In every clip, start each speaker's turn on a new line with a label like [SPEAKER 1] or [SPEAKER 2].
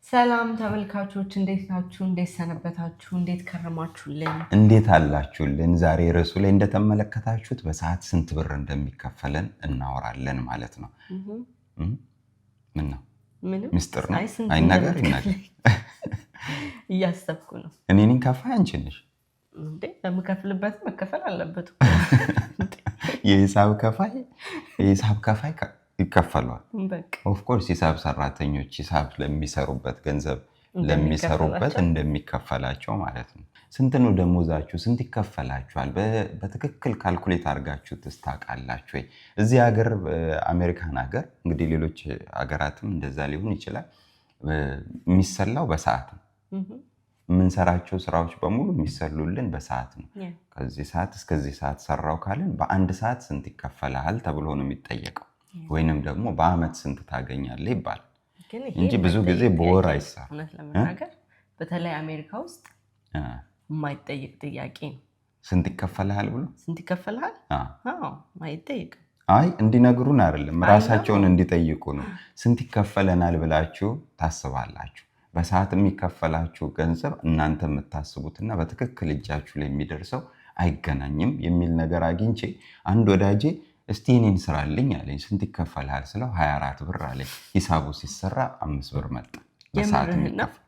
[SPEAKER 1] ሰላም ተመልካቾች እንዴት ናችሁ? እንዴት ሰነበታችሁ? እንዴት ከረማችሁልን?
[SPEAKER 2] እንዴት አላችሁልን? ዛሬ ርዕሱ ላይ እንደተመለከታችሁት በሰዓት ስንት ብር እንደሚከፈለን እናወራለን ማለት ነው። ምን ነው? ሚስጥር ነው? አይነገር ይነገር።
[SPEAKER 1] እያሰብኩ ነው።
[SPEAKER 2] እኔ ነኝ ከፋይ አንቺ ነሽ?
[SPEAKER 1] እንዴ ለምከፍልበት መከፈል አለበት።
[SPEAKER 2] የሂሳብ ከፋይ ይከፈሏል። ኦፍ ኮርስ ሂሳብ ሰራተኞች ሂሳብ ለሚሰሩበት ገንዘብ ለሚሰሩበት እንደሚከፈላቸው ማለት ነው። ስንት ነው ደሞዛችሁ? ስንት ይከፈላችኋል? በትክክል ካልኩሌት አድርጋችሁ ታውቃላችሁ ወይ? እዚህ ሀገር አሜሪካን ሀገር እንግዲህ ሌሎች ሀገራትም እንደዛ ሊሆን ይችላል። የሚሰላው በሰዓት ነው። የምንሰራቸው ስራዎች በሙሉ የሚሰሉልን በሰዓት ነው። ከዚህ ሰዓት እስከዚህ ሰዓት ሰራው ካልን በአንድ ሰዓት ስንት ይከፈላል ተብሎ ነው የሚጠየቀው። ወይንም ደግሞ በአመት ስንት ታገኛለህ ይባላል እንጂ ብዙ ጊዜ በወር አይሰራም።
[SPEAKER 1] እውነት ለመናገር በተለይ አሜሪካ ውስጥ የማይጠየቅ ጥያቄ ነው።
[SPEAKER 2] ስንት ይከፈልሃል ብሎ
[SPEAKER 1] ስንት ይከፈልሃል? አዎ ማይጠየቅ።
[SPEAKER 2] አይ እንዲነግሩን አይደለም ራሳቸውን እንዲጠይቁ ነው። ስንት ይከፈለናል ብላችሁ ታስባላችሁ? በሰዓት የሚከፈላችሁ ገንዘብ እናንተ የምታስቡትና በትክክል እጃችሁ ላይ የሚደርሰው አይገናኝም የሚል ነገር አግኝቼ አንድ ወዳጄ እስቲ እኔን ስራልኝ አለኝ። ስንት ይከፈልሃል ስለው 24 ብር አለኝ። ሂሳቡ ሲሰራ 5 ብር መጣ። በሰዓት የሚከፈል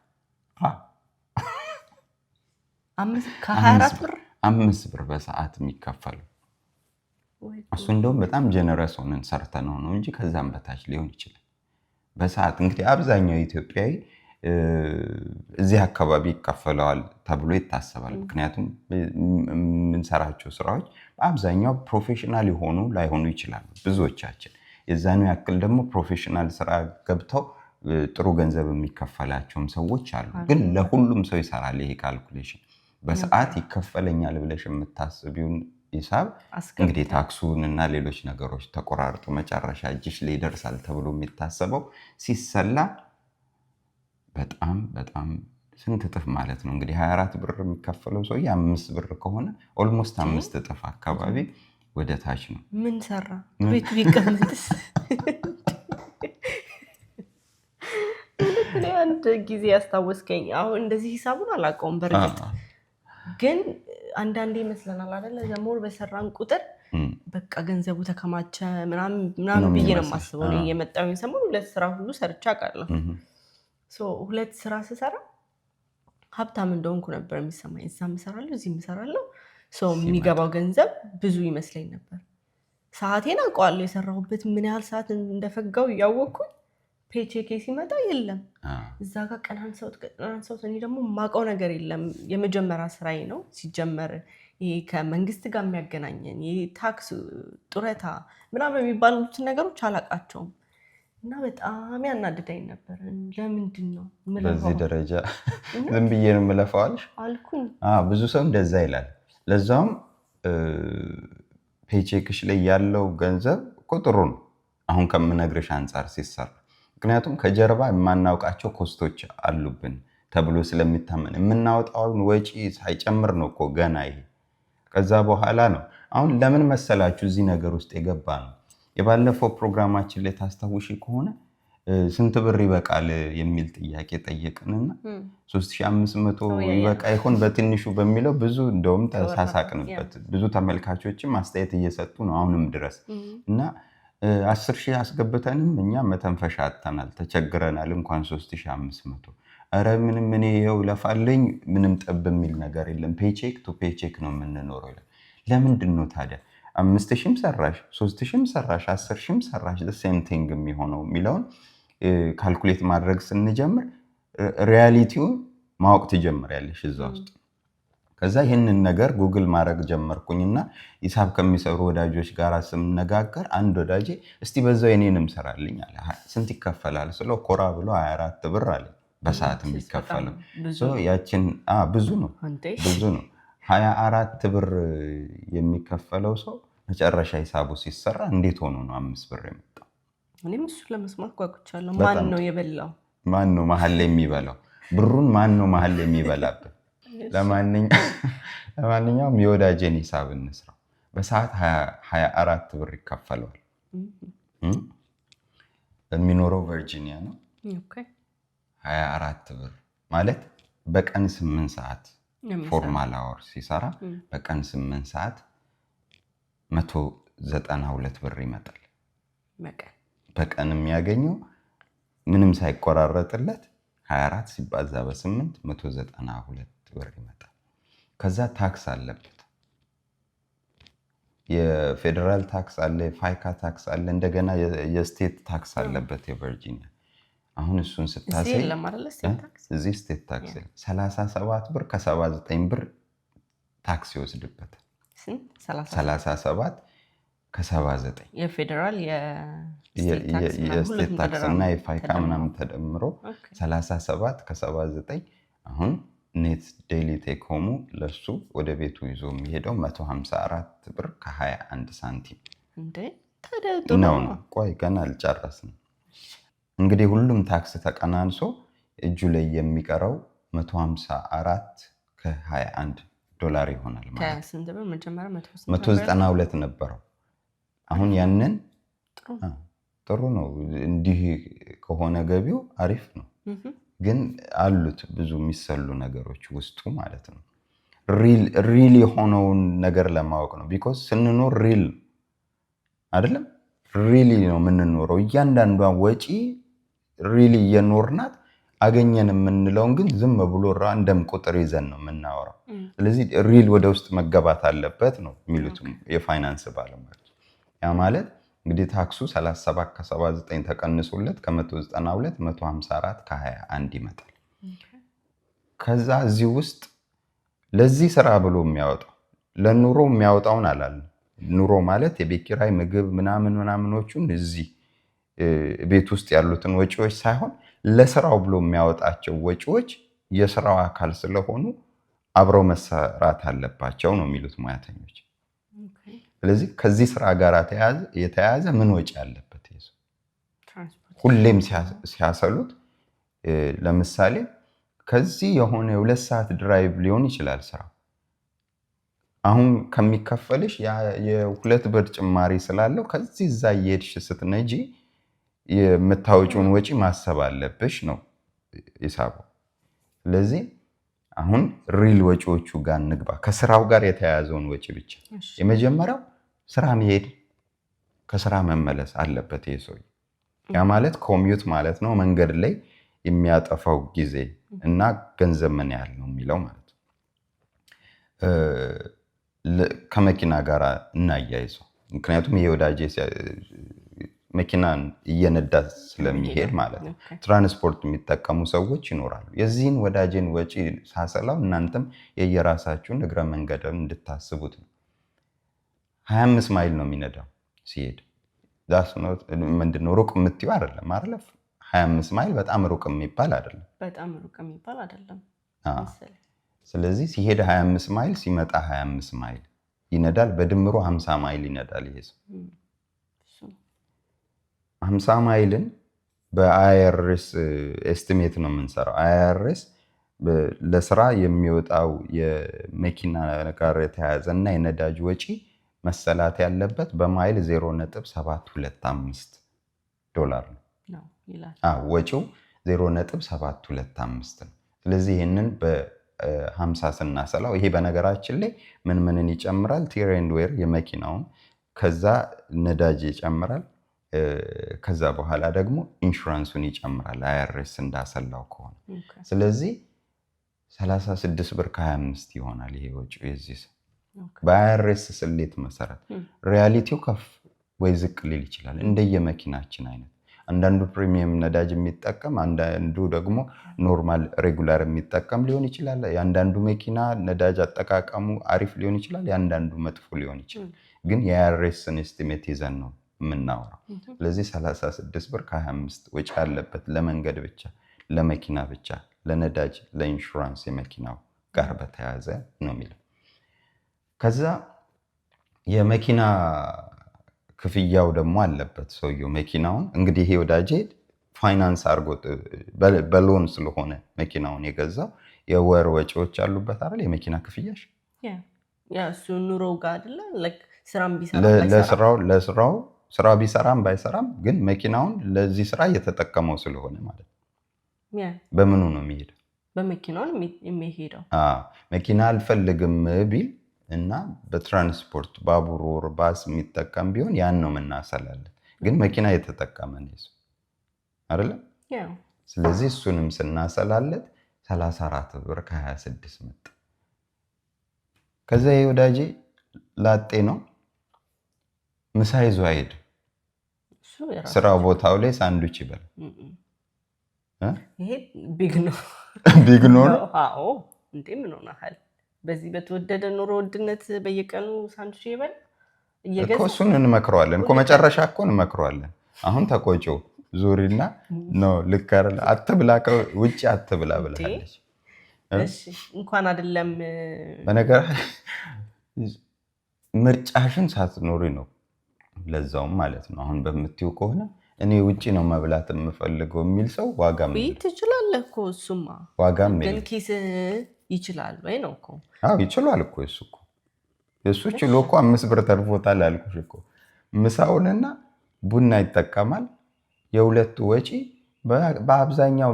[SPEAKER 2] 5 ብር በሰዓት የሚከፈለው እሱ እንደውም በጣም ጀነረስ ሆነን ሰርተነው ነው እንጂ ከዛም በታች ሊሆን ይችላል። በሰዓት እንግዲህ አብዛኛው ኢትዮጵያዊ እዚህ አካባቢ ይከፈለዋል ተብሎ ይታሰባል። ምክንያቱም የምንሰራቸው ስራዎች በአብዛኛው ፕሮፌሽናል የሆኑ ላይሆኑ ይችላሉ። ብዙዎቻችን የዛኑ ያክል ደግሞ ፕሮፌሽናል ስራ ገብተው ጥሩ ገንዘብ የሚከፈላቸውም ሰዎች አሉ። ግን ለሁሉም ሰው ይሰራል ይሄ ካልኩሌሽን። በሰዓት ይከፈለኛል ብለሽ የምታስቢውን ሂሳብ እንግዲህ ታክሱን እና ሌሎች ነገሮች ተቆራርጦ መጨረሻ እጅሽ ላይ ይደርሳል ተብሎ የሚታሰበው ሲሰላ በጣም ስንት እጥፍ ማለት ነው። እንግዲህ 24 ብር የሚከፈለው ሰው 5 ብር ከሆነ ኦልሞስት 5 እጥፍ አካባቢ ወደ ታች ነው።
[SPEAKER 1] ምን ሰራ ቤት ቢቀመጥስ? አንድ ጊዜ ያስታወስከኝ። አሁን እንደዚህ ሂሳቡን አላውቀውም በእርግጥ ግን አንዳንዴ ይመስለናል አይደለ? ዘሞር በሰራን ቁጥር በቃ ገንዘቡ ተከማቸ ምናምን ብዬ ነው የማስበው። የመጣው ሰሞን 2 ስራ ሁሉ ሰርቻ አውቃለሁ። 2 ስራ ስሰራ ሀብታም እንደሆንኩ ነበር የሚሰማኝ። እዛም እሰራለሁ እዚህም እሰራለሁ። የሚገባው ገንዘብ ብዙ ይመስለኝ ነበር። ሰዓቴን አውቀዋለሁ። የሰራሁበት ምን ያህል ሰዓት እንደፈጋው እያወቅኩኝ ፔቼኬ ሲመጣ የለም። እዛ ጋር ቀን አንሰውት። እኔ ደግሞ የማውቀው ነገር የለም። የመጀመሪያ ስራዬ ነው ሲጀመር። ይሄ ከመንግስት ጋር የሚያገናኘን ይሄ ታክስ፣ ጡረታ ምናምን የሚባሉትን ነገሮች አላውቃቸውም። እና በጣም ያናድዳኝ ነበር። ለምንድን ነው
[SPEAKER 2] በዚህ ደረጃ ዝም ብዬ ነው የምለፋው
[SPEAKER 1] አልኩኝ።
[SPEAKER 2] ብዙ ሰው እንደዛ ይላል። ለዛውም ፔቼክሽ ላይ ያለው ገንዘብ ቁጥሩ ነው አሁን ከምነግርሽ አንጻር ሲሰራ። ምክንያቱም ከጀርባ የማናውቃቸው ኮስቶች አሉብን ተብሎ ስለሚታመን የምናወጣውን ወጪ ሳይጨምር ነው እኮ ገና ይሄ። ከዛ በኋላ ነው አሁን ለምን መሰላችሁ እዚህ ነገር ውስጥ የገባ ነው። የባለፈው ፕሮግራማችን ላይ ታስታውሺ ከሆነ ስንት ብር ይበቃል የሚል ጥያቄ ጠየቅንና 3500 ይበቃ ይሆን በትንሹ በሚለው ብዙ እንደውም ተሳሳቅንበት። ብዙ ተመልካቾችም አስተያየት እየሰጡ ነው አሁንም ድረስ እና 10,000 አስገብተንም እኛ መተንፈሻ አጥተናል፣ ተቸግረናል። እንኳን 3500 ኧረ ምንም እኔ ይኸው ለፋለኝ ምንም ጠብ የሚል ነገር የለም። ፔቼክ ቱ ፔቼክ ነው የምንኖረው ይላል። ለምንድን ነው ታዲያ 5,000ም ሰራሽ 3,000ም ሰራሽ 10,000ም ሰራሽ ሴም ቲንግ የሚሆነው የሚለውን ካልኩሌት ማድረግ ስንጀምር ሪያሊቲውን ማወቅ ትጀምሪያለሽ እዛ ውስጥ። ከዛ ይህንን ነገር ጉግል ማድረግ ጀመርኩኝና ሂሳብ ከሚሰሩ ወዳጆች ጋር ስንነጋገር አንድ ወዳጄ እስቲ በዛው የኔንም ሰራልኝ አለ። ስንት ይከፈላል ስለው ኮራ ብሎ 24 ብር አለ በሰዓት የሚከፈለው። ያችን ብዙ ነው 24 ብር የሚከፈለው ሰው መጨረሻ ሂሳቡ ሲሰራ እንዴት ሆኖ ነው 5 ብር የመጣው?
[SPEAKER 1] እኔም እሱ ለመስማት ጓጉቻለሁ። ማን ነው የበላው? ማን ነው
[SPEAKER 2] መሀል ላይ የሚበላው? ብሩን ማን ነው መሀል ላይ የሚበላበት? ለማንኛውም የወዳጄን ሂሳብ እንስራው። በሰዓት 24 ብር ይከፈለዋል። የሚኖረው ቨርጂኒያ ነው። 24 ብር ማለት በቀን 8 ሰዓት ፎርማል አወር ሲሰራ በቀን 8 ሰዓት 192 ብር ይመጣል። በቀን የሚያገኘው ምንም ሳይቆራረጥለት 24 ሲባዛ በ8 192 ብር ይመጣል። ከዛ ታክስ አለበት። የፌደራል ታክስ አለ፣ የፋይካ ታክስ አለ፣ እንደገና የስቴት ታክስ አለበት የቨርጂኒያ። አሁን እሱን ስታሰይ እዚህ ስቴት ታክስ 37 ብር ከ79 ብር ታክስ ይወስድበታል። 37 ከ79
[SPEAKER 1] የፌደራል
[SPEAKER 2] የስቴት ታክስ እና የፋይካ ምናምን ተደምሮ 37 ከ79 አሁን ኔት ዴይሊ ቴክ ሆሙ ለሱ ወደ ቤቱ ይዞ የሚሄደው 154 ብር ከ21 ሳንቲም ነው። ቆይ ገና አልጨረስንም። እንግዲህ ሁሉም ታክስ ተቀናንሶ እጁ ላይ የሚቀረው 154 ከ21 ዶላር ይሆናል ማለት ነው። 192 ነበረው። አሁን ያንን ጥሩ ነው። እንዲህ ከሆነ ገቢው አሪፍ ነው። ግን አሉት ብዙ የሚሰሉ ነገሮች ውስጡ ማለት ነው። ሪል የሆነውን ነገር ለማወቅ ነው። ቢኮዝ ስንኖር ሪል አይደለም፣ ሪሊ ነው የምንኖረው። እያንዳንዷን ወጪ ሪሊ እየኖርናት አገኘን የምንለውን ግን ዝም ብሎ ራንደም ቁጥር ይዘን ነው የምናወራው። ስለዚህ ሪል ወደ ውስጥ መገባት አለበት ነው የሚሉት የፋይናንስ ባለሙያዎች። ያ ማለት እንግዲህ ታክሱ 37 ከ79 ተቀንሶለት ከ192 154 ከ21 ይመጣል። ከዛ እዚህ ውስጥ ለዚህ ስራ ብሎ የሚያወጣው ለኑሮ የሚያወጣውን አላለም። ኑሮ ማለት የቤት ኪራይ፣ ምግብ ምናምኖቹን እዚህ ቤት ውስጥ ያሉትን ወጪዎች ሳይሆን ለስራው ብሎ የሚያወጣቸው ወጪዎች የስራው አካል ስለሆኑ አብረው መሰራት አለባቸው ነው የሚሉት ሙያተኞች። ስለዚህ ከዚህ ስራ ጋር የተያያዘ ምን ወጪ ያለበት ይዞ ሁሌም ሲያሰሉት፣ ለምሳሌ ከዚህ የሆነ 2 ሰዓት ድራይቭ ሊሆን ይችላል ስራው። አሁን ከሚከፈልሽ የ2 ብር ጭማሪ ስላለው ከዚህ እዛ እየሄድሽ ስትነጂ የምታወጪውን ወጪ ማሰብ አለብሽ ነው ሂሳቡ። ስለዚህ አሁን ሪል ወጪዎቹ ጋር እንግባ። ከስራው ጋር የተያያዘውን ወጪ ብቻ። የመጀመሪያው ስራ መሄድ፣ ከስራ መመለስ አለበት ይሄ ሰው። ያ ማለት ኮሚዩት ማለት ነው። መንገድ ላይ የሚያጠፋው ጊዜ እና ገንዘብ ምን ያህል ነው የሚለው ማለት ነው። ከመኪና ጋር እናያይዘው። ምክንያቱም ይሄ ወዳጄ መኪናን እየነዳ ስለሚሄድ ማለት ነው። ትራንስፖርት የሚጠቀሙ ሰዎች ይኖራሉ። የዚህን ወዳጄን ወጪ ሳሰላው እናንተም የየራሳችሁን እግረ መንገድን እንድታስቡት ነው። 25 ማይል ነው የሚነዳው ሲሄድ። ምንድነው ሩቅ የምትይው አይደለም አይደለ? 25 ማይል በጣም ሩቅ የሚባል አይደለም። ስለዚህ ሲሄድ 25 ማይል ሲመጣ 25 ማይል ይነዳል። በድምሩ 50 ማይል ይነዳል ይሄ ሰው። 50 ማይልን በአይአርኤስ ኤስቲሜት ነው የምንሰራው። አይአርኤስ ለስራ የሚወጣው የመኪና ጋር የተያያዘ እና የነዳጅ ወጪ መሰላት ያለበት በማይል 0.725 ዶላር ነው። ወጪው 0.725 ነው። ስለዚህ ይህንን በ50 ስናሰላው፣ ይሄ በነገራችን ላይ ምንን ይጨምራል? ቲር ኤንድ ዌር የመኪናውን፣ ከዛ ነዳጅ ይጨምራል፣ ከዛ በኋላ ደግሞ ኢንሹራንሱን ይጨምራል አይአርኤስ እንዳሰላው ከሆነ። ስለዚህ 36 ብር ከ25 ይሆናል ይሄ ወጪው የዚህ ሰው። በአይአርኤስ ስሌት መሰረት ሪያሊቲው ከፍ ወይ ዝቅ ሊል ይችላል እንደየመኪናችን አይነት። አንዳንዱ ፕሪሚየም ነዳጅ የሚጠቀም፣ አንዳንዱ ደግሞ ኖርማል ሬጉላር የሚጠቀም ሊሆን ይችላል። የአንዳንዱ መኪና ነዳጅ አጠቃቀሙ አሪፍ ሊሆን ይችላል፣ የአንዳንዱ መጥፎ ሊሆን ይችላል። ግን የአይአርኤስን ኤስቲሜት ይዘን ነው የምናወራው። ስለዚህ 36 ብር ከ25 ወጪ ያለበት ለመንገድ ብቻ፣ ለመኪና ብቻ፣ ለነዳጅ፣ ለኢንሹራንስ የመኪናው ጋር በተያያዘ ነው የሚለው። ከዛ የመኪና ክፍያው ደግሞ አለበት ሰውየው መኪናውን። እንግዲህ ይሄ ወዳጄ ፋይናንስ አድርጎ በሎን ስለሆነ መኪናውን የገዛው የወር ወጪዎች አሉበት አይደል? የመኪና ክፍያሽ
[SPEAKER 1] እሱ ኑሮው ጋር አይደለ?
[SPEAKER 2] ለስራው ስራ ቢሰራም ባይሰራም ግን መኪናውን ለዚህ ስራ እየተጠቀመው ስለሆነ ማለት ነው። በምኑ ነው የሚሄደው?
[SPEAKER 1] በመኪናው የሚሄደው።
[SPEAKER 2] መኪና አልፈልግም ቢል እና በትራንስፖርት ባቡር ወር ባስ የሚጠቀም ቢሆን ያን ነው የምናሰላለን። ግን መኪና የተጠቀመ ነው አይደለም? ስለዚህ እሱንም ስናሰላለት 34 ብር ከ26 መጣ። ከዛ ወዳጄ ላጤ ነው፣ ምሳ ይዞ አይሄድም። ስራው ቦታው ላይ ሳንዱች ይበላል።
[SPEAKER 1] ይሄ ቢግ ነው
[SPEAKER 2] ቢግ ነው።
[SPEAKER 1] አዎ እንዴ ምን ሆነሃል? በዚህ በተወደደ ኑሮ ውድነት በየቀኑ ሳንዱች ይበል
[SPEAKER 2] እኮ። እሱን እንመክረዋለን እኮ መጨረሻ እኮ እንመክረዋለን። አሁን ተቆጪው ዙሪና ነው ልክ አይደል? አትብላ ውጪ አትብላ ብላለች።
[SPEAKER 1] እሺ እንኳን አይደለም
[SPEAKER 2] በነገር ምርጫሽን ሳትኖሪ ነው ለዛውም ማለት ነው። አሁን በምትይው ከሆነ እኔ ውጪ ነው መብላት የምፈልገው የሚል ሰው ዋጋም
[SPEAKER 1] ትችላለህ እኮ እሱማ
[SPEAKER 2] ዋጋም
[SPEAKER 1] ግን ኪስ ይችላል ወይ ነው እኮ።
[SPEAKER 2] አዎ ይችላል እኮ እሱ እኮ እሱ ችሎ እኮ 5 ብር ተርፎታል አልኩሽ እኮ። ምሳውንና ቡና ይጠቀማል። የሁለቱ ወጪ በአብዛኛው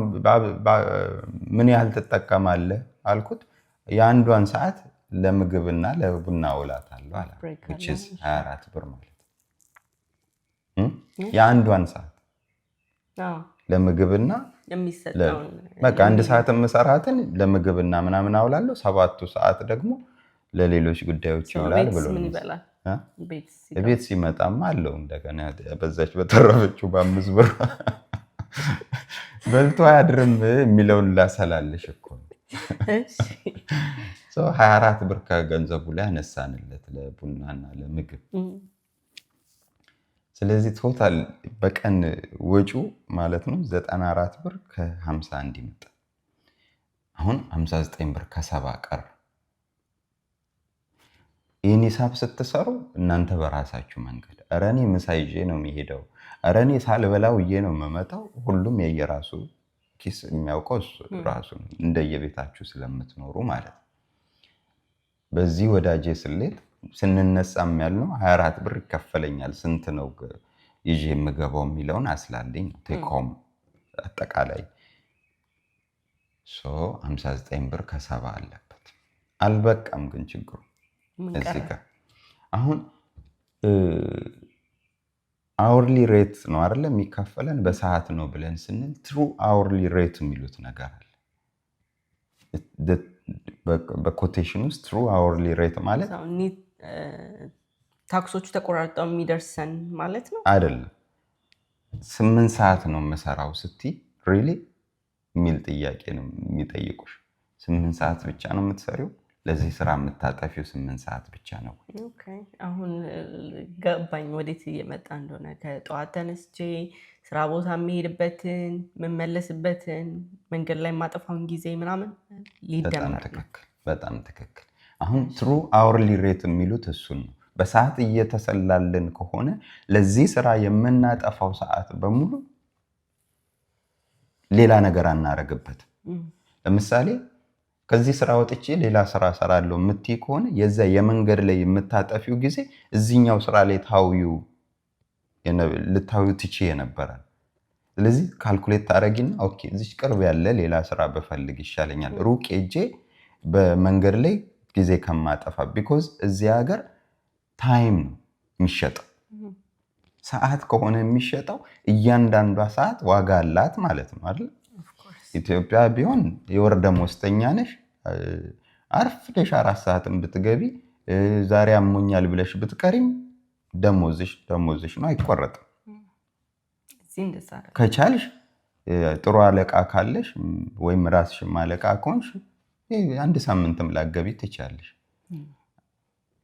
[SPEAKER 2] ምን ያህል ትጠቀማለህ አልኩት። የአንዷን ሰዓት ለምግብና ለቡና ውላታለሁ አለ። 24 ብር ማለት የአንዷን ሰዓት ለምግብና በቃ 1 ሰዓት የምሰራትን ለምግብና ምናምን አውላለሁ። 7ቱ ሰዓት ደግሞ ለሌሎች ጉዳዮች ይውላል ብሎ ቤት ሲመጣማ አለው እንደገና በዛች በተረፈችው በ5 ብር በልቶ አያድርም የሚለውን ላሰላልሽ እኮ ነው። 24 ብር ከገንዘቡ ላይ አነሳንለት ለቡናና ለምግብ። ስለዚህ ቶታል በቀን ወጪው ማለት ነው 94 ብር ከ51 ይመጣል። አሁን 59 ብር ከ70 ቀረ። ይህን ሂሳብ ስትሰሩ እናንተ በራሳችሁ መንገድ ኧረ እኔ ምሳ ይዤ ነው የሚሄደው፣ ኧረ እኔ ሳልበላ ውዬ ነው የምመጣው። ሁሉም የየራሱ ኪስ የሚያውቀው ራሱ እንደየቤታችሁ ስለምትኖሩ ማለት ነው። በዚህ ወዳጄ ስሌት ስንነሳም ያልነው 24 ብር ይከፈለኛል ስንት ነው ይዤ የምገባው የሚለውን አስላለኝ ነው። ቴክሆም አጠቃላይ 59 ብር ከ70 አለበት። አልበቃም ግን ችግሩ እዚህ ጋር አሁን አወርሊ ሬት ነው አይደለ የሚከፈለን በሰዓት ነው ብለን ስንል ትሩ አወርሊ ሬት የሚሉት ነገር አለ። በኮቴሽን ውስጥ ትሩ አወርሊ ሬት ማለት
[SPEAKER 1] ታክሶቹ ተቆራርጠው የሚደርሰን ማለት ነው
[SPEAKER 2] አይደለም። 8 ሰዓት ነው የምሰራው ስትይ ሪሊ የሚል ጥያቄ ነው የሚጠይቁሽ። 8 ሰዓት ብቻ ነው የምትሰሪው? ለዚህ ስራ የምታጠፊው 8 ሰዓት ብቻ ነው?
[SPEAKER 1] አሁን ገባኝ ወዴት እየመጣ እንደሆነ። ከጠዋት ተነስቼ ስራ ቦታ የሚሄድበትን የምመለስበትን መንገድ ላይ የማጠፋውን ጊዜ ምናምን ሊደመር ነው።
[SPEAKER 2] በጣም ትክክል። አሁን ትሩ አወርሊ ሬት የሚሉት እሱን ነው። በሰዓት እየተሰላልን ከሆነ ለዚህ ስራ የምናጠፋው ሰዓት በሙሉ ሌላ ነገር አናረግበት። ለምሳሌ ከዚህ ስራ ወጥቼ ሌላ ስራ ሰራለሁ የምትይ ከሆነ የዛ የመንገድ ላይ የምታጠፊው ጊዜ እዚህኛው ስራ ላይ ልታዩ ትቼ የነበራል። ስለዚህ ካልኩሌት ታረጊና ኦኬ እዚህ ቅርብ ያለ ሌላ ስራ በፈልግ ይሻለኛል ሩቅ ሄጄ በመንገድ ላይ ጊዜ ከማጠፋ። ቢኮዝ እዚህ ሀገር ታይም ነው የሚሸጠው። ሰዓት ከሆነ የሚሸጠው እያንዳንዷ ሰዓት ዋጋ አላት ማለት ነው አይደል? ኢትዮጵያ ቢሆን የወር ደመወዝተኛ ነሽ፣ አርፍደሽ 4 ሰዓትም ብትገቢ ዛሬ አሞኛል ብለሽ ብትቀሪም ደሞዝሽ ነው፣ አይቆረጥም። ከቻልሽ ጥሩ አለቃ ካለሽ ወይም ራስሽም አለቃ ከሆንሽ 1 ሳምንትም ላገቢ ትቻለሽ።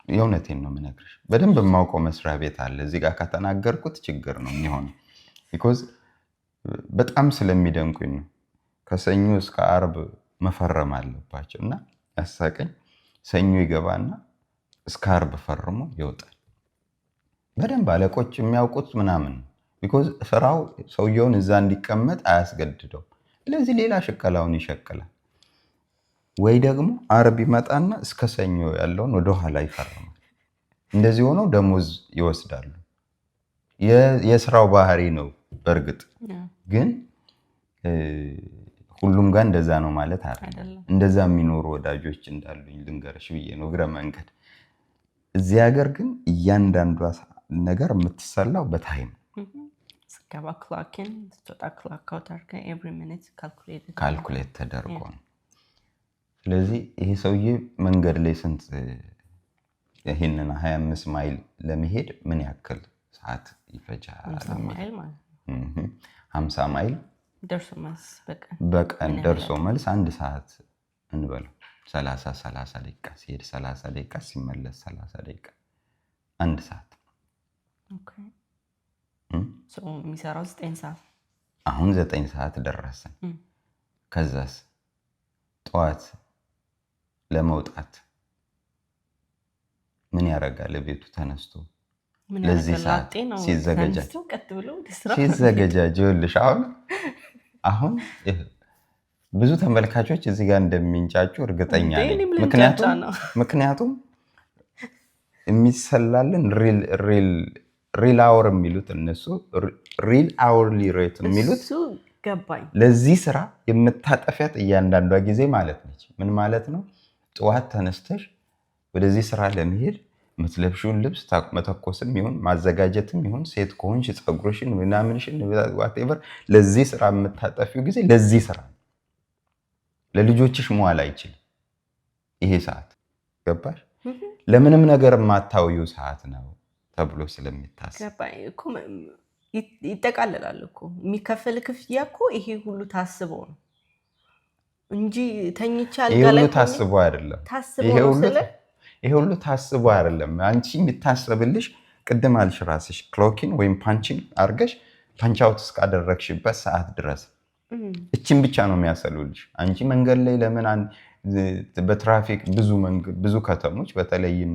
[SPEAKER 2] የእውነቴን ነው የምነግርሽ። በደንብ የማውቀው መስሪያ ቤት አለ። እዚህ ጋር ከተናገርኩት ችግር ነው የሚሆነው። ቢኮዝ በጣም ስለሚደንቁኝ ነው። ከሰኞ እስከ አርብ መፈረም አለባቸው እና ያሳቀኝ ሰኞ ይገባና እስከ አርብ ፈርሞ ይወጣል። በደንብ አለቆች የሚያውቁት ምናምን ነው። ቢኮዝ ስራው ሰውየውን እዛ እንዲቀመጥ አያስገድደው። ስለዚህ ሌላ ሽቀላውን ይሸቅላል። ወይ ደግሞ አርብ ይመጣና እስከ ሰኞ ያለውን ወደኋላ ይፈርማል። እንደዚህ ሆነው ደሞዝ ይወስዳሉ። የስራው ባህሪ ነው። በእርግጥ ግን ሁሉም ጋር እንደዛ ነው ማለት አይደለም። እንደዛ የሚኖሩ ወዳጆች እንዳሉኝ ልንገርሽ ብዬ ነው እግረ መንገድ። እዚህ ሀገር ግን እያንዳንዷ ነገር የምትሰላው በታይም ካልኩሌት ተደርጎ ነው። ስለዚህ ይሄ ሰውዬ መንገድ ላይ ስንት ይህንን 25 ማይል ለመሄድ ምን ያክል ሰዓት ይፈጃል? 50 ማይል በቀን ደርሶ መልስ 1 ሰዓት እንበለው 30 ደቂቃ ሲሄድ 30 ደቂቃ ሲመለስ 30 ደቂቃ 1 ሰዓት
[SPEAKER 1] የሚሰራው 9 ሰዓት።
[SPEAKER 2] አሁን 9 ሰዓት ደረሰን። ከዛስ ጠዋት ለመውጣት ምን ያደርጋል? ቤቱ ተነስቶ ለዚህ ሰዓት ሲዘገጃጅ ይኸውልሽ አሁን ብዙ ተመልካቾች እዚህ ጋር እንደሚንጫጩ እርግጠኛ ነኝ። ምክንያቱም የሚሰላልን ሪል አወር የሚሉት እነሱ ሪል አወርሊ ሬት የሚሉት ለዚህ ስራ የምታጠፊያት እያንዳንዷ ጊዜ ማለት ነች። ምን ማለት ነው? ጠዋት ተነስተሽ ወደዚህ ስራ ለመሄድ የምትለብሺውን ልብስ መተኮስም ይሁን ማዘጋጀትም ይሁን ሴት ከሆንሽ ፀጉርሽን ምናምንሽን ዋቴቨር ለዚህ ስራ የምታጠፊው ጊዜ ለዚህ ስራ ለልጆችሽ መዋል አይችልም ይሄ ሰዓት። ገባሽ? ለምንም ነገር የማታውዩ ሰዓት ነው ተብሎ ስለሚታሰብ
[SPEAKER 1] ይጠቃልላል እኮ የሚከፈል ክፍያ እኮ ይሄ ሁሉ ታስቦ ነው እንጂ ተኝቼ አልጋ ላይ
[SPEAKER 2] ታስቦ አይደለም። ይሄ ሁሉ ታስቦ አይደለም። አንቺ የሚታሰብልሽ ቅድም አልሽ ራስሽ ክሎኪን ወይም ፓንቺንግ አድርገሽ ፓንች አውት እስካደረግሽበት ሰዓት ድረስ እችን ብቻ ነው የሚያሰሉልሽ። አንቺ መንገድ ላይ ለምን በትራፊክ ብዙ ከተሞች በተለይም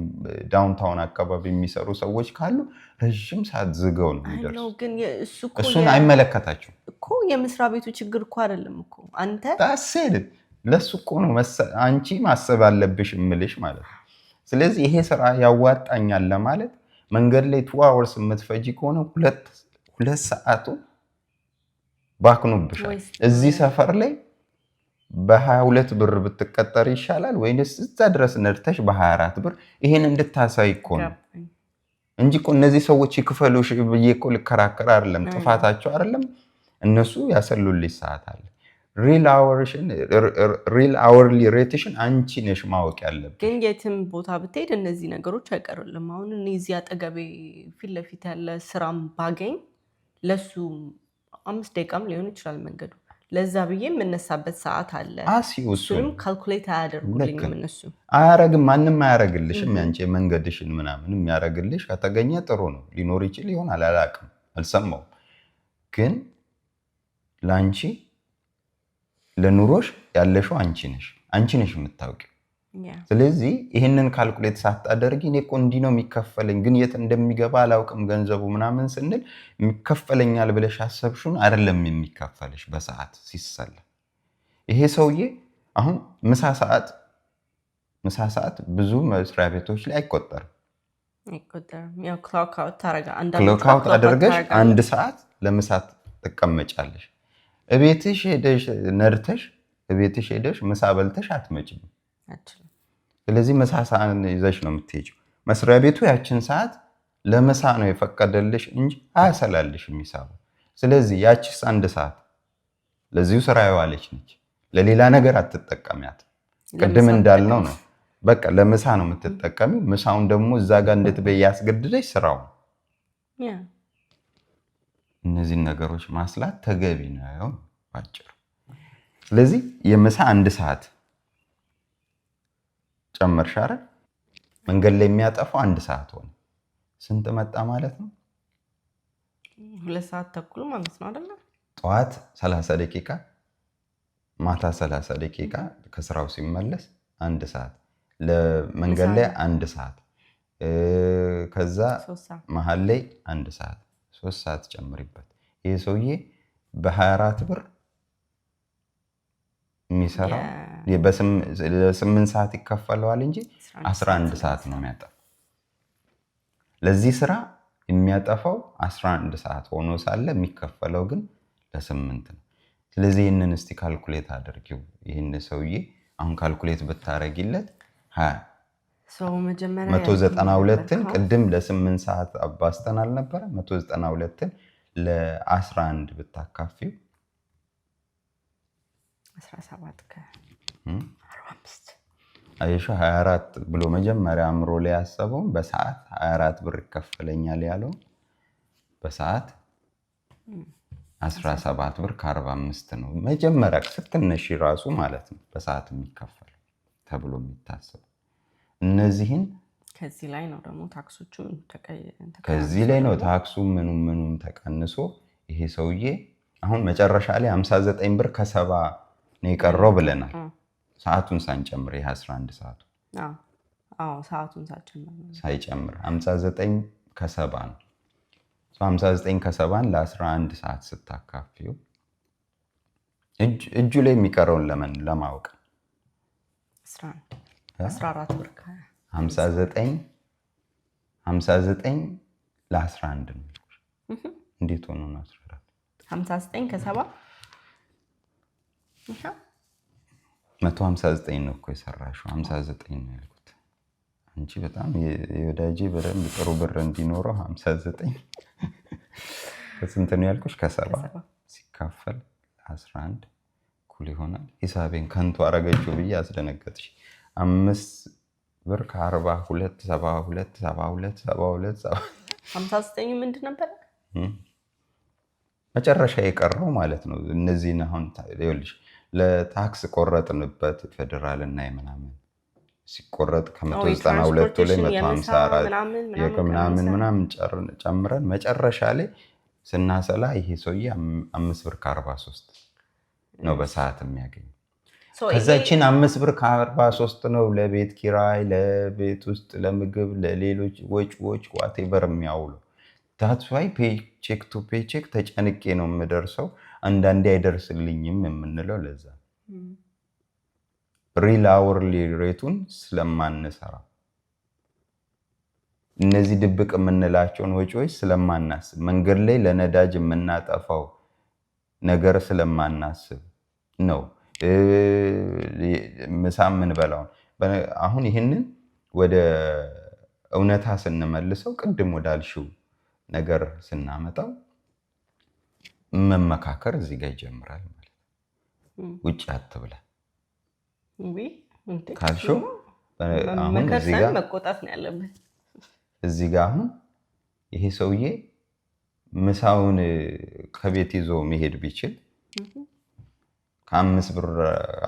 [SPEAKER 2] ዳውንታውን አካባቢ የሚሰሩ ሰዎች ካሉ ረዥም ሰዓት ዝገው ነው የሚደርሱ። እሱን አይመለከታቸውም
[SPEAKER 1] እኮ የመስሪያ ቤቱ ችግር እኮ አይደለም እኮ አንተ
[SPEAKER 2] ታሰድ ለሱ እኮ ነው አንቺ ማሰብ አለብሽ እምልሽ ማለት ነው። ስለዚህ ይሄ ስራ ያዋጣኛል ለማለት መንገድ ላይ 2 hours የምትፈጂ ከሆነ 2 ሰዓቱ ባክኖብሻል። እዚህ ሰፈር ላይ በ22 ብር ብትቀጠር ይሻላል ወይንስ እዛ ድረስ ነድተሽ በ24 ብር? ይሄን እንድታሳይ እኮ ነው እንጂ እኮ እነዚህ ሰዎች ይክፈሉሽ ብዬ እኮ ልከራከር አይደለም። ጥፋታቸው አይደለም። እነሱ ያሰሉልሽ ሰዓት አለ። ሪል አወርሊ ሬትሽን አንቺ ነሽ ማወቅ ያለብሽ።
[SPEAKER 1] ግን የትም ቦታ ብትሄድ እነዚህ ነገሮች አይቀርልም። አሁን እኔ እዚህ አጠገቤ ፊት ለፊት ያለ ስራም ባገኝ ለሱ 5 ደቂቃም ሊሆን ይችላል መንገዱ። ለዛ ብዬ የምነሳበት ሰዓት አለ። እሱንም ካልኩሌት አያደርጉልኝም እነሱ።
[SPEAKER 2] አያረግም፣ ማንም አያረግልሽም። ያንቺ መንገድሽን ምናምን የሚያረግልሽ ከተገኘ ጥሩ ነው። ሊኖር ይችል ይሆናል፣ አላውቅም፣ አልሰማውም። ግን ለአንቺ ለኑሮሽ ያለሽው አንቺ ነሽ የምታውቂው። ስለዚህ ይህንን ካልኩሌት ሳታደርጊ እኔ እኮ እንዲህ ነው የሚከፈለኝ ግን የት እንደሚገባ አላውቅም ገንዘቡ ምናምን ስንል የሚከፈለኛል ብለሽ አሰብሽውን አይደለም የሚከፈልሽ በሰዓት ሲሰላ። ይሄ ሰውዬ አሁን ምሳ ሰዓት ብዙ መስሪያ ቤቶች ላይ አይቆጠርም። ክሎክ አውት አድርገሽ 1 ሰዓት ለምሳ ትቀመጫለሽ። እቤትሽ ሄደሽ ምሳ በልተሽ አትመጭም። ስለዚህ ምሳ ሰዓት ይዘሽ ነው የምትሄጂው። መስሪያ ቤቱ ያችን ሰዓት ለምሳ ነው የፈቀደልሽ እንጂ አያሰላልሽ የሚሳቡ። ስለዚህ ያቺስ 1 ሰዓት ለዚሁ ስራ የዋለች ነች። ለሌላ ነገር አትጠቀሚያት። ቅድም እንዳልነው ነው በቃ ለምሳ ነው የምትጠቀሚው። ምሳውን ደግሞ እዛ ጋር እንድትበይ ያስገድደሽ ስራው። እነዚህን ነገሮች ማስላት ተገቢ ነው ባጭሩ። ስለዚህ የምሳ 1 ሰዓት ጨመርሽ አይደል? መንገድ ላይ የሚያጠፋው 1 ሰዓት ሆነ። ስንት መጣ ማለት ነው?
[SPEAKER 1] 2 ሰዓት ተኩል ማለት ነው አይደል?
[SPEAKER 2] ጠዋት 30 ደቂቃ፣ ማታ 30 ደቂቃ ከስራው ሲመለስ 1 ሰዓት፣ ለመንገድ ላይ 1 ሰዓት፣ ከዛ መሀል ላይ 1 ሰዓት፣ 3 ሰዓት ጨምሪበት። ይሄ ሰውዬ በ24 ብር የሚሰራው በ8 ሰዓት ይከፈለዋል እንጂ 11 ሰዓት ነው የሚያጠፋው። ለዚህ ስራ የሚያጠፋው 11 ሰዓት ሆኖ ሳለ የሚከፈለው ግን ለ8 ነው። ስለዚህ ይህንን እስቲ ካልኩሌት አድርጊው። ይህን ሰውዬ አሁን ካልኩሌት ብታረጊለት 192ን ቅድም ለ8 ሰዓት አባስተን አልነበረ? 192ን ለ11 ብታካፊው
[SPEAKER 1] 17
[SPEAKER 2] አይሾ 24 ብሎ መጀመሪያ አምሮ ላይ ያሰበው በሰዓት 24 ብር ይከፈለኛል ያለው በሰዓት 17 ብር ከ45 ነው መጀመሪያ ስትነሺ ራሱ ማለት ነው በሰዓት የሚከፈል ተብሎ የሚታሰብ። እነዚህን
[SPEAKER 1] ከዚህ ላይ ነው ደግሞ ታክሶቹ
[SPEAKER 2] ከዚህ ላይ ነው ታክሱ ምኑም ተቀንሶ ይሄ ሰውዬ አሁን መጨረሻ ላይ 59 ብር ከ70 ነው የቀረው ብለናል። ሰዓቱን ሳንጨምር ይሄ 11 ሰዓቱ
[SPEAKER 1] ሰዓቱን
[SPEAKER 2] ሳይጨምር 59 ከ70 ነው። 59 ከ70 ለ11 ሰዓት ስታካፊው እጁ ላይ የሚቀረውን ለማወቅ
[SPEAKER 1] 14 ብር
[SPEAKER 2] 59 ለ11 ነው። እንዴት ሆኖ ነው 14?
[SPEAKER 1] 59 ከ70
[SPEAKER 2] 159 ነው እኮ የሰራሽው 59 ነው ያልኩት። አንቺ በጣም የወዳጄ በደንብ ጥሩ ብር እንዲኖረው 59 ከስንት ነው ያልኩሽ? ከ70 ሲካፈል 11 እኩል ይሆናል። ሂሳቤን ከንቱ አረገችው ብዬ አስደነገጥሽ። 5 ብር ከ42 72
[SPEAKER 1] 59 ምንድን ነበር
[SPEAKER 2] መጨረሻ የቀረው ማለት ነው። እነዚህን አሁን ይኸውልሽ ለታክስ ቆረጥንበት ፌደራል እና ምናምን ሲቆረጥ ከ192 ላይ 154 ምናምን ጨምረን መጨረሻ ላይ ስናሰላ ይሄ ሰውዬ 5 ብር ከ43 ነው በሰዓት የሚያገኝ። ከዛችን 5 ብር ከ43 ነው ለቤት ኪራይ፣ ለቤት ውስጥ ለምግብ፣ ለሌሎች ወጪዎች ዋቴቨር የሚያውለው። that's why ፔቼክ ቱ ፔቼክ ተጨንቄ ነው የምደርሰው። አንዳንዴ አይደርስልኝም የምንለው ለዛ ሪል አወርሊ ሬቱን ስለማንሰራ እነዚህ ድብቅ የምንላቸውን ወጪዎች ስለማናስብ መንገድ ላይ ለነዳጅ የምናጠፋው ነገር ስለማናስብ ነው። ምሳ የምንበላውን አሁን ይህንን ወደ እውነታ ስንመልሰው ቅድም ወዳልሽው ነገር ስናመጣው መመካከር እዚህ ጋር ይጀምራል ማለት ውጭ አትብላ ካልሽው አሁን እዚህ ጋር
[SPEAKER 1] መቆጣት ነው ያለብን።
[SPEAKER 2] እዚህ ጋር አሁን ይሄ ሰውዬ ምሳውን ከቤት ይዞ መሄድ ቢችል ከ5 ብር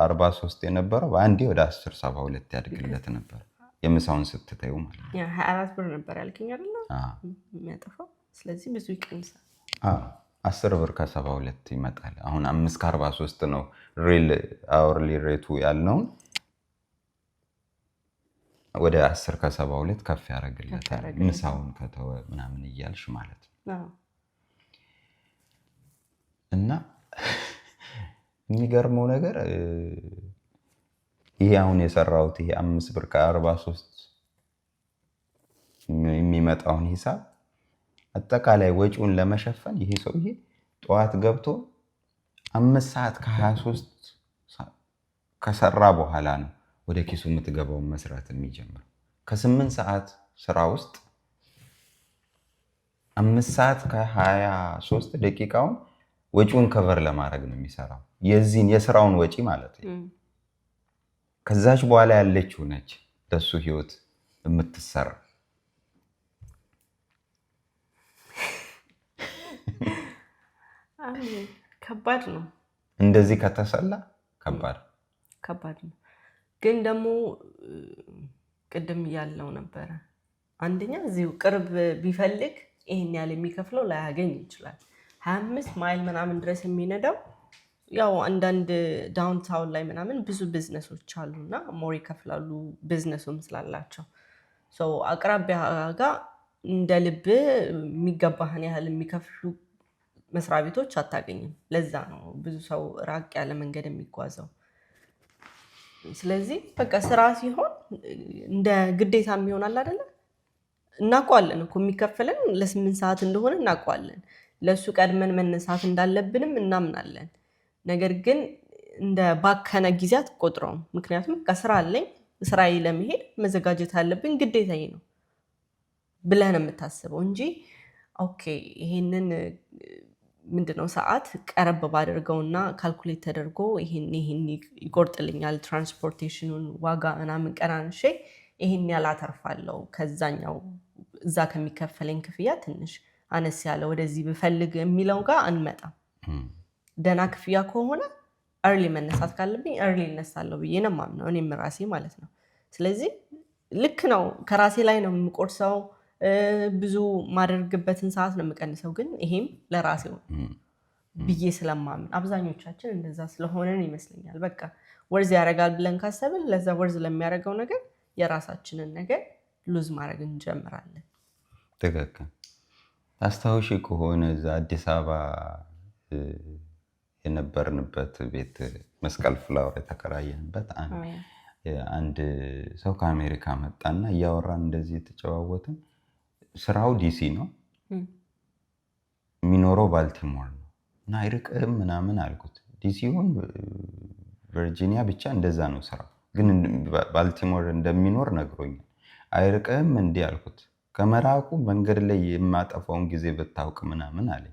[SPEAKER 2] 43 የነበረው በአንዴ ወደ 10.72 ያድግለት ነበር። የምሳውን ስትታዩ ማለት ነው
[SPEAKER 1] 24 ብር ነበር ያልከኝ አይደል? የሚያጠፋው ስለዚህ ብዙ ይቀንሳል።
[SPEAKER 2] 10 ብር ከ72 ይመጣል። አሁን 5 ከ43 ነው ሪል አወርሊ ሬቱ ያልነውን ወደ 10 ከ72 ከፍ ያደርግለታል። ምሳውን ከተወ ምናምን እያልሽ ማለት ነው። እና የሚገርመው ነገር ይሄ አሁን የሰራሁት ይሄ 5 ብር ከ43 የሚመጣውን ሂሳብ አጠቃላይ ወጪውን ለመሸፈን ይሄ ሰውዬ ጠዋት ገብቶ 5 ሰዓት ከ23 ከሰራ በኋላ ነው ወደ ኪሱ የምትገባውን መስራት የሚጀምረው። ከ8 ሰዓት ስራ ውስጥ 5 ሰዓት ከ23 ደቂቃውን ወጪውን ከቨር ለማድረግ ነው የሚሰራው። የዚህን የስራውን ወጪ ማለት ነው። ከዛች በኋላ ያለችው ነች ለሱ ህይወት የምትሰራ።
[SPEAKER 1] ከባድ ነው
[SPEAKER 2] እንደዚህ ከተሰላ ከባድ ነው።
[SPEAKER 1] ግን ደግሞ ቅድም ያለው ነበረ አንደኛ እዚሁ ቅርብ ቢፈልግ ይሄን ያህል የሚከፍለው ላያገኝ ይችላል። 25 ማይል ምናምን ድረስ የሚነዳው ያው አንዳንድ ዳውንታውን ላይ ምናምን ብዙ ቢዝነሶች አሉና ሞር ይከፍላሉ ቢዝነሱም ስላላቸው። አቅራቢያ ጋር እንደ ልብ የሚገባህን ያህል የሚከፍሉ መስሪያ ቤቶች አታገኝም። ለዛ ነው ብዙ ሰው ራቅ ያለ መንገድ የሚጓዘው። ስለዚህ በቃ ስራ ሲሆን እንደ ግዴታ የሚሆናል አይደለ? እናውቀዋለን እኮ የሚከፈለን ለ8 ሰዓት እንደሆነ እናውቀዋለን። ለሱ ቀድመን መነሳት እንዳለብንም እናምናለን። ነገር ግን እንደ ባከነ ጊዜያት ቆጥረውም። ምክንያቱም ከስራ አለኝ ስራዬ ለመሄድ መዘጋጀት አለብኝ ግዴታዬ ነው ብለህ ነው የምታስበው እንጂ ኦኬ ይሄንን ምንድነው ሰዓት ቀረብ ባደርገውና ካልኩሌት ተደርጎ ይሄን ይቆርጥልኛል ትራንስፖርቴሽኑን ዋጋ ምናምን ቀናንሼ ይሄን ያላተርፋለሁ ከዛኛው እዛ ከሚከፈለኝ ክፍያ ትንሽ አነስ ያለ ወደዚህ ብፈልግ የሚለው ጋር አንመጣም። ደህና ክፍያ ከሆነ እርሊ መነሳት ካለብኝ እርሊ እነሳለሁ ብዬ ነው የማምነው እኔም ራሴ ማለት ነው። ስለዚህ ልክ ነው ከራሴ ላይ ነው የምቆርሰው ብዙ ማደርግበትን ሰዓት ነው የምቀንሰው። ግን ይሄም ለራሴው ብዬ ስለማምን አብዛኞቻችን እንደዛ ስለሆነን ይመስለኛል በቃ ወርዝ ያደርጋል ብለን ካሰብን ለዛ ወርዝ ለሚያደርገው ነገር የራሳችንን ነገር ሉዝ ማድረግ እንጀምራለን።
[SPEAKER 2] ትክክል። አስታውሺ ከሆነ እዛ አዲስ አበባ የነበርንበት ቤት መስቀል ፍላወር የተከራየንበት አንድ ሰው ከአሜሪካ መጣና እያወራን እንደዚህ የተጨዋወትን ስራው ዲሲ ነው የሚኖረው ባልቲሞር ነው እና አይርቅህም ምናምን አልኩት። ዲሲውን ቨርጂኒያ ብቻ እንደዛ ነው ስራው፣ ግን ባልቲሞር እንደሚኖር ነግሮኛል። አይርቅህም እንዲህ አልኩት። ከመራቁ መንገድ ላይ የማጠፋውን ጊዜ ብታውቅ ምናምን አለኝ።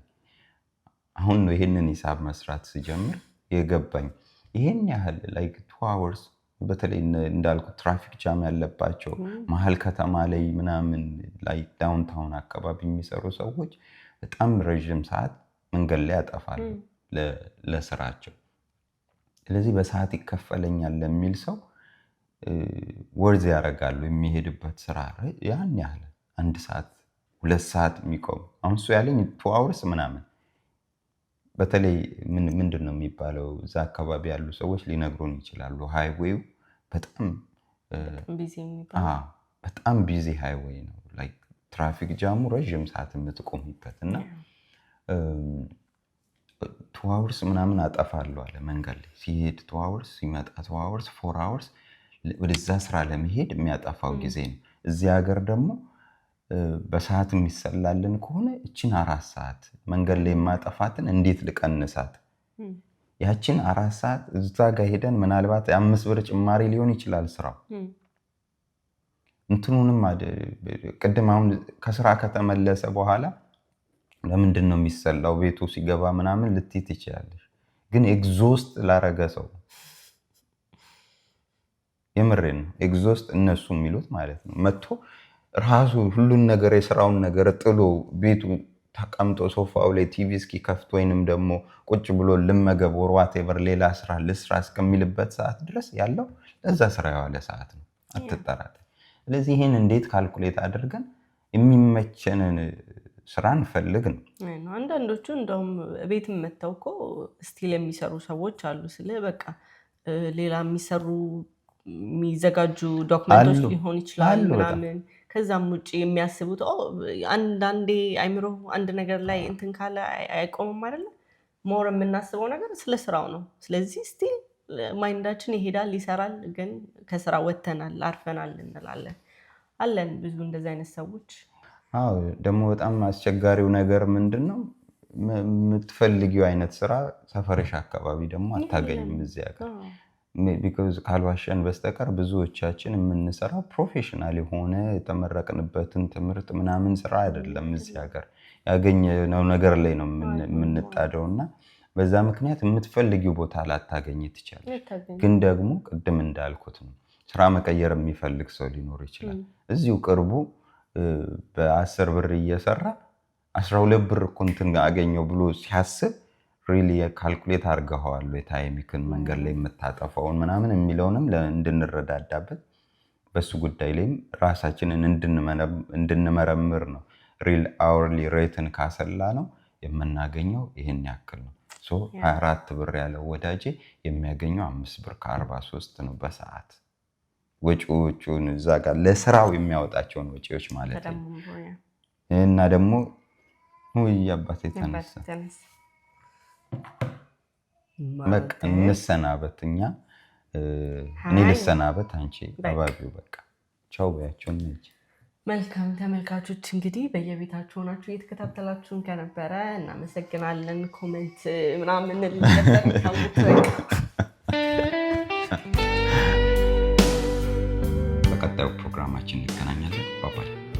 [SPEAKER 2] አሁን ነው ይሄንን ሂሳብ መስራት ስጀምር የገባኝ። ይሄን ያህል ላይክ 2 hours በተለይ እንዳልኩ ትራፊክ ጃም ያለባቸው መሀል ከተማ ላይ ምናምን ላይ ዳውንታውን አካባቢ የሚሰሩ ሰዎች በጣም ረዥም ሰዓት መንገድ ላይ ያጠፋሉ ለስራቸው። ስለዚህ በሰዓት ይከፈለኛል ለሚል ሰው ወርዝ ያደርጋሉ የሚሄድበት ስራ ያን ያህል 1 ሰዓት 2 ሰዓት የሚቆም አሁን እሱ ያለኝ 2 hours ምናምን። በተለይ ምንድን ነው የሚባለው እዛ አካባቢ ያሉ ሰዎች ሊነግሩን ይችላሉ። ሃይዌው በጣም ቢዚ ሃይዌይ ነው። ላይክ ትራፊክ ጃሙ ረዥም ሰዓት የምትቆምበት እና 2 hours ምናምን አጠፋለሁ አለ መንገድ ላይ ሲሄድ 2 hours ሲመጣ 2 hours 4 hours ወደዛ ስራ ለመሄድ የሚያጠፋው ጊዜ ነው። እዚህ ሀገር ደግሞ በሰዓት የሚሰላልን ከሆነ እችን 4 ሰዓት መንገድ ላይ የማጠፋትን እንዴት ልቀንሳት? ያችን 4 ሰዓት እዛ ጋር ሄደን ምናልባት 5 ብር ጭማሪ ሊሆን ይችላል ስራው። እንትኑንም ቅድም አሁን ከስራ ከተመለሰ በኋላ ለምንድን ነው የሚሰላው ቤቱ ሲገባ ምናምን ልትይ ትችላለሽ። ግን ኤግዞስት ላረገ ሰው የምሬን ነው ኤግዞስት እነሱ የሚሉት ማለት ነው መጥቶ ራሱ ሁሉን ነገር የስራውን ነገር ጥሎ ቤቱ ተቀምጦ ሶፋው ላይ ቲቪ እስኪ ከፍቶ ወይንም ደግሞ ቁጭ ብሎ ልመገብ ወር ዋቴቨር ሌላ ስራ ልስራ እስከሚልበት ሰዓት ድረስ ያለው ለዛ ስራ የዋለ ሰዓት ነው። አትጠራጠር። ስለዚህ ይሄን እንዴት ካልኩሌት አድርገን የሚመቸንን ስራ እንፈልግ ነው።
[SPEAKER 1] አንዳንዶቹ እንደውም ቤትም መተው እኮ ስቲል የሚሰሩ ሰዎች አሉ። ስለ በቃ ሌላ የሚዘጋጁ ዶክመንቶች ሊሆን ይችላል ምናምን ከዛም ውጭ የሚያስቡት አንዳንዴ አይምሮ አንድ ነገር ላይ እንትን ካለ አይቆምም አይደለ? ሞር የምናስበው ነገር ስለ ስራው ነው። ስለዚህ ስቲል ማይንዳችን ይሄዳል ይሰራል፣ ግን ከስራ ወጥተናል አርፈናል እንላለን። አለን ብዙ እንደዚህ አይነት ሰዎች።
[SPEAKER 2] አዎ ደግሞ በጣም አስቸጋሪው ነገር ምንድን ነው? የምትፈልጊው አይነት ስራ ሰፈርሽ አካባቢ ደግሞ አታገኝም እዚህ ሀገር። ቢኮዝ ካልዋሸን በስተቀር ብዙዎቻችን የምንሰራው ፕሮፌሽናል የሆነ የተመረቅንበትን ትምህርት ምናምን ስራ አይደለም እዚህ ሀገር። ያገኘነው ነገር ላይ ነው የምንጣደው እና በዛ ምክንያት የምትፈልጊው ቦታ ላታገኝ ትችላለሽ። ግን ደግሞ ቅድም እንዳልኩት ነው ስራ መቀየር የሚፈልግ ሰው ሊኖር ይችላል። እዚሁ ቅርቡ በ10 ብር እየሰራ 12 ብር እኮ እንትን አገኘው ብሎ ሲያስብ ሪሊ ካልኩሌት አድርገዋል የታይሚክን መንገድ ላይ የምታጠፋውን ምናምን የሚለውንም እንድንረዳዳበት በሱ ጉዳይ ላይም ራሳችንን እንድንመረምር ነው። ሪል አወርሊ ሬትን ካሰላ ነው የምናገኘው ይህን ያክል ነው። 24 ብር ያለው ወዳጄ የሚያገኘው 5 ብር ከ43 ነው በሰዓት። ወጪዎቹን እዛ ጋር ለስራው የሚያወጣቸውን ወጪዎች ማለት ነው። እና ደግሞ አባቴ ተነሳ በቃ እንሰናበት። እኔ ልሰናበት፣ አንቺ አባቢው በቃ ቻው በያቸው።
[SPEAKER 1] መልካም ተመልካቾች እንግዲህ በየቤታችሁ ሆናችሁ እየተከታተላችሁን ከነበረ እናመሰግናለን። ኮሜንት ምናምን
[SPEAKER 2] በቀጣዩ ፕሮግራማችን እንገናኛለን። ባባይ